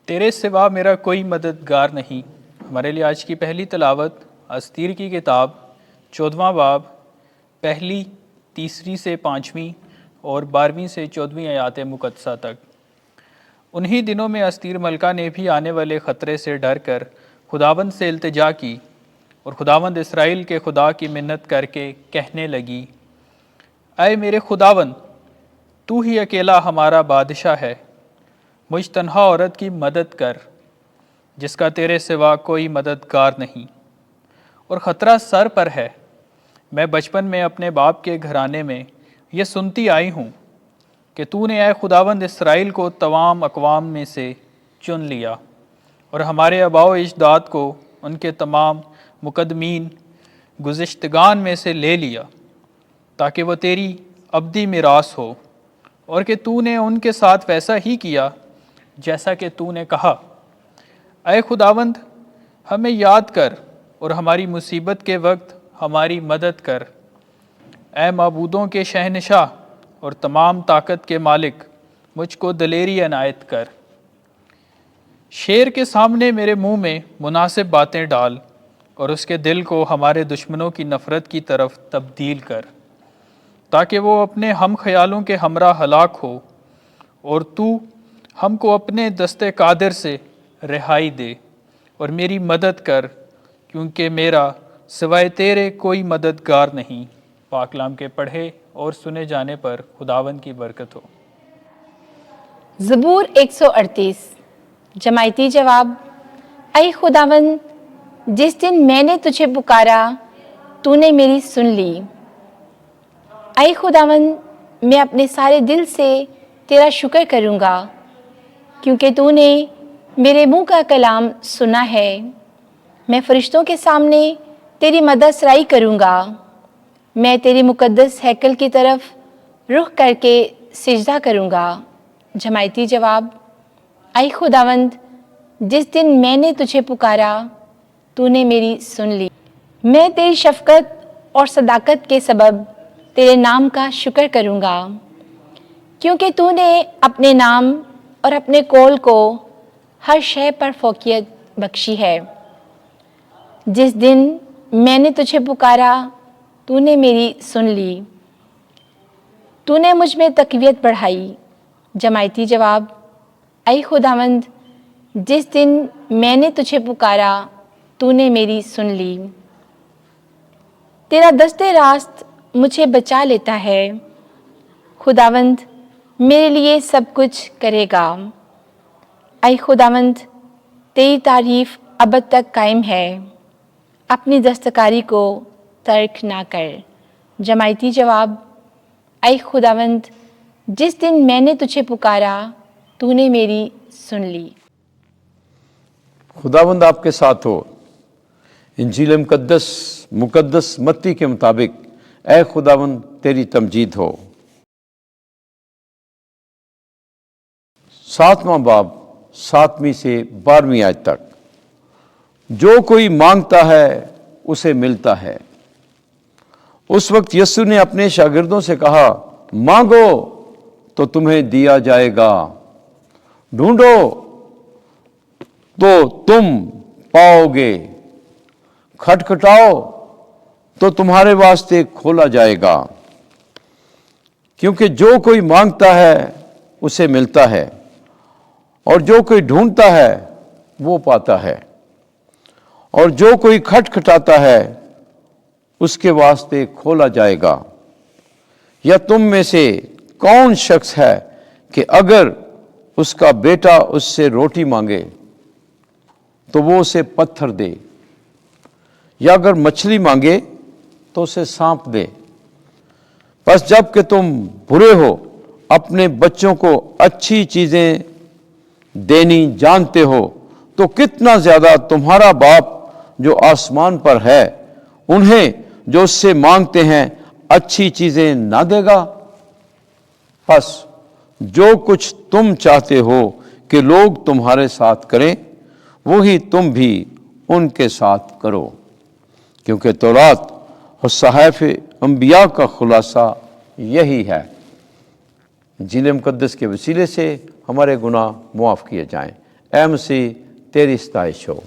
تیرے سوا میرا کوئی مددگار نہیں۔ ہمارے لیے آج کی پہلی تلاوت استیر کی کتاب 14واں باب پہلی 3 سے 5 اور 12 سے 14 آیات مقدسہ تک۔ انہی دنوں میں استیر ملکہ نے بھی آنے والے خطرے سے ڈر کر خداوند سے التجا کی، اور خداوند اسرائیل کے خدا کی منت کر کے کہنے لگی، اے میرے خداوند، تو ہی اکیلا ہمارا بادشاہ ہے، مجھ تنہا عورت کی مدد کر جس کا تیرے سوا کوئی مددگار نہیں، اور خطرہ سر پر ہے۔ میں بچپن میں اپنے باپ کے گھرانے میں یہ سنتی آئی ہوں کہ تو نے اے خداوند اسرائیل کو تمام اقوام میں سے چن لیا، اور ہمارے آباء و اجداد کو ان کے تمام مقدمین گزشتگان میں سے لے لیا، تاکہ وہ تیری ابدی میراث ہو، اور کہ تو نے ان کے ساتھ ویسا ہی کیا جیسا کہ تو نے کہا۔ اے خداوند، ہمیں یاد کر اور ہماری مصیبت کے وقت ہماری مدد کر۔ اے معبودوں کے شہنشاہ اور تمام طاقت کے مالک، مجھ کو دلیری عنایت کر۔ شیر کے سامنے میرے منہ میں مناسب باتیں ڈال، اور اس کے دل کو ہمارے دشمنوں کی نفرت کی طرف تبدیل کر، تاکہ وہ اپنے ہم خیالوں کے ہمراہ ہلاک ہو، اور تو ہم کو اپنے دست قادر سے رہائی دے، اور میری مدد کر، کیونکہ میرا سوائے تیرے کوئی مددگار نہیں۔ پاک کلام کے پڑھے اور سنے جانے پر خداوند کی برکت ہو۔ زبور 138۔ جماعتی جواب، اے خداوند، جس دن میں نے تجھے پکارا تو نے میری سن لی۔ اے خداوند، میں اپنے سارے دل سے تیرا شکر کروں گا، کیونکہ تو نے میرے منہ کا کلام سنا ہے۔ میں فرشتوں کے سامنے تیری مدد سرائی کروں گا، میں تیری مقدس ہیکل کی طرف رخ کر کے سجدہ کروں گا۔ جماعتی جواب، اے خداوند، جس دن میں نے تجھے پکارا تو نے میری سن لی۔ میں تیری شفقت اور صداقت کے سبب تیرے نام کا شکر کروں گا، کیونکہ تو نے اپنے نام اور اپنے قول کو ہر شے پر فوقیت بخشی ہے۔ جس دن میں نے تجھے پکارا تو نے میری سن لی، تو نے مجھ میں تقویت بڑھائی۔ جماعتی جواب، اے خداوند، جس دن میں نے تجھے پکارا تو نے میری سن لی۔ تیرا دست راست مجھے بچا لیتا ہے، خداوند میرے لیے سب کچھ کرے گا۔ اے خداوند، تیری تعریف ابد تک قائم ہے، اپنی دستکاری کو ترک نہ کر۔ جماعتی جواب، اے خداوند، جس دن میں نے تجھے پکارا تو نے میری سن لی۔ خداوند آپ کے ساتھ ہو۔ انجیل مقدس متی کے مطابق اے خداوند تیری تمجید ہو۔ 7واں باب 7 سے 12 آیت تک۔ جو کوئی مانگتا ہے اسے ملتا ہے۔ اس وقت یسوع نے اپنے شاگردوں سے کہا، مانگو تو تمہیں دیا جائے گا، ڈھونڈو تو تم پاؤ گے، کھٹکھٹاؤ تو تمہارے واسطے کھولا جائے گا۔ کیونکہ جو کوئی مانگتا ہے اسے ملتا ہے، اور جو کوئی ڈھونڈتا ہے وہ پاتا ہے، اور جو کوئی کھٹکھٹاتا ہے اس کے واسطے کھولا جائے گا۔ یا تم میں سے کون شخص ہے کہ اگر اس کا بیٹا اس سے روٹی مانگے تو وہ اسے پتھر دے، یا اگر مچھلی مانگے تو اسے سانپ دے؟ بس جب کہ تم برے ہو اپنے بچوں کو اچھی چیزیں دینی جانتے ہو، تو کتنا زیادہ تمہارا باپ جو آسمان پر ہے انہیں جو اس سے مانگتے ہیں اچھی چیزیں نہ دے گا؟ پس جو کچھ تم چاہتے ہو کہ لوگ تمہارے ساتھ کریں وہی تم بھی ان کے ساتھ کرو، کیونکہ تورات اور صحائف انبیاء کا خلاصہ یہی ہے۔ انجیل مقدس کے وسیلے سے ہمارے گناہ معاف کیے جائیں۔ اے مسیح تیری ستائش ہو۔